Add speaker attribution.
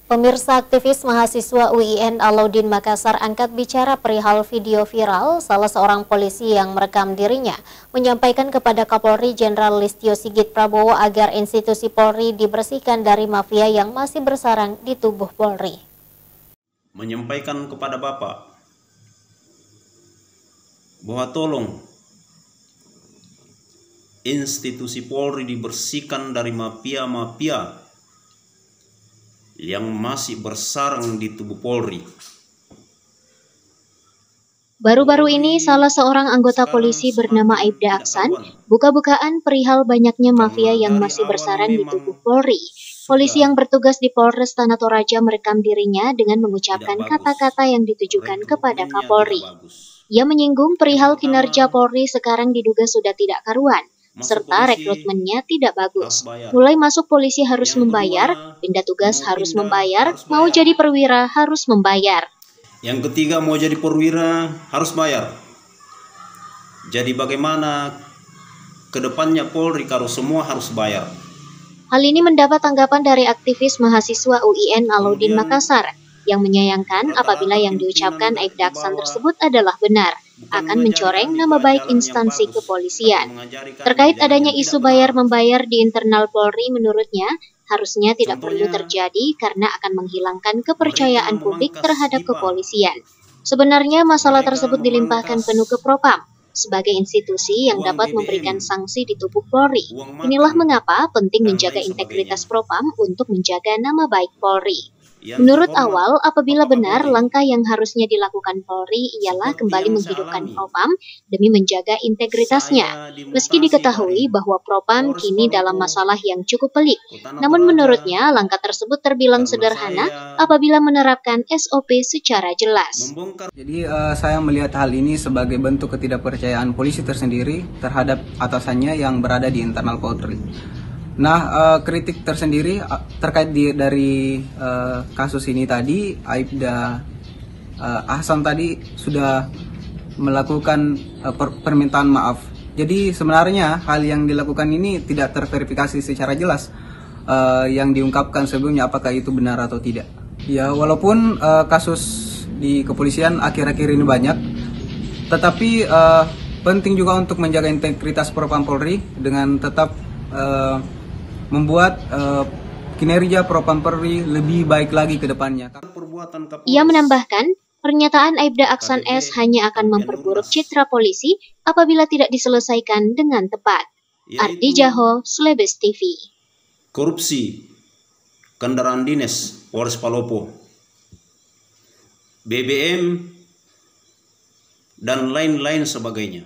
Speaker 1: Pemirsa, aktivis mahasiswa UIN Alauddin Makassar angkat bicara perihal video viral salah seorang polisi yang merekam dirinya menyampaikan kepada Kapolri Jenderal Listio Sigit Prabowo agar institusi Polri dibersihkan dari mafia yang masih bersarang di tubuh Polri.
Speaker 2: Menyampaikan kepada Bapak bahwa tolong institusi Polri dibersihkan dari mafia-mafia yang masih bersarang di tubuh Polri.
Speaker 1: Baru-baru ini salah seorang anggota polisi bernama Aibda Aksan buka-bukaan perihal banyaknya mafia yang masih bersarang di tubuh Polri. Polisi yang bertugas di Polres Tanah Toraja merekam dirinya dengan mengucapkan kata-kata yang ditujukan kepada Kapolri. Ia menyinggung perihal kinerja Polri sekarang diduga sudah tidak karuan, serta rekrutmennya tidak bagus. Mulai masuk polisi harus membayar, pindah tugas harus membayar, mau jadi perwira harus membayar.
Speaker 2: Yang ketiga, mau jadi perwira harus bayar. Jadi bagaimana kedepannya Polri kalau semua harus bayar?
Speaker 1: Hal ini mendapat tanggapan dari aktivis mahasiswa UIN Alauddin Makassar yang menyayangkan apabila yang diucapkan Aibda Aksan tersebut adalah benar, akan mencoreng nama baik instansi kepolisian. Terkait adanya isu bayar-membayar di internal Polri, menurutnya harusnya tidak perlu terjadi karena akan menghilangkan kepercayaan publik terhadap kepolisian. Sebenarnya masalah tersebut dilimpahkan penuh ke Propam sebagai institusi yang dapat memberikan sanksi di tubuh Polri. Inilah mengapa penting menjaga integritas Propam untuk menjaga nama baik Polri. Menurut awal, apabila benar langkah yang harusnya dilakukan Polri ialah kembali menghidupkan Propam demi menjaga integritasnya. Meski diketahui bahwa Propam kini dalam masalah yang cukup pelik, namun menurutnya langkah tersebut terbilang sederhana apabila menerapkan SOP secara jelas.
Speaker 3: Jadi saya melihat hal ini sebagai bentuk ketidakpercayaan polisi tersendiri terhadap atasannya yang berada di internal Polri. Nah, kritik tersendiri terkait dari kasus ini tadi, Aibda Aksan tadi sudah melakukan permintaan maaf. Jadi sebenarnya hal yang dilakukan ini tidak terverifikasi secara jelas yang diungkapkan sebelumnya apakah itu benar atau tidak. Ya, walaupun kasus di kepolisian akhir-akhir ini banyak, tetapi penting juga untuk menjaga integritas Propam Polri dengan tetap membuat kinerja Propam Polri lebih baik lagi ke depannya.
Speaker 1: Ia menambahkan, pernyataan Aibda Aksan S hanya akan memperburuk citra polisi apabila tidak diselesaikan dengan tepat. Ardi Jaho, Slebes TV.
Speaker 2: Korupsi, kendaraan dinas, Polres Palopo, BBM, dan lain-lain sebagainya.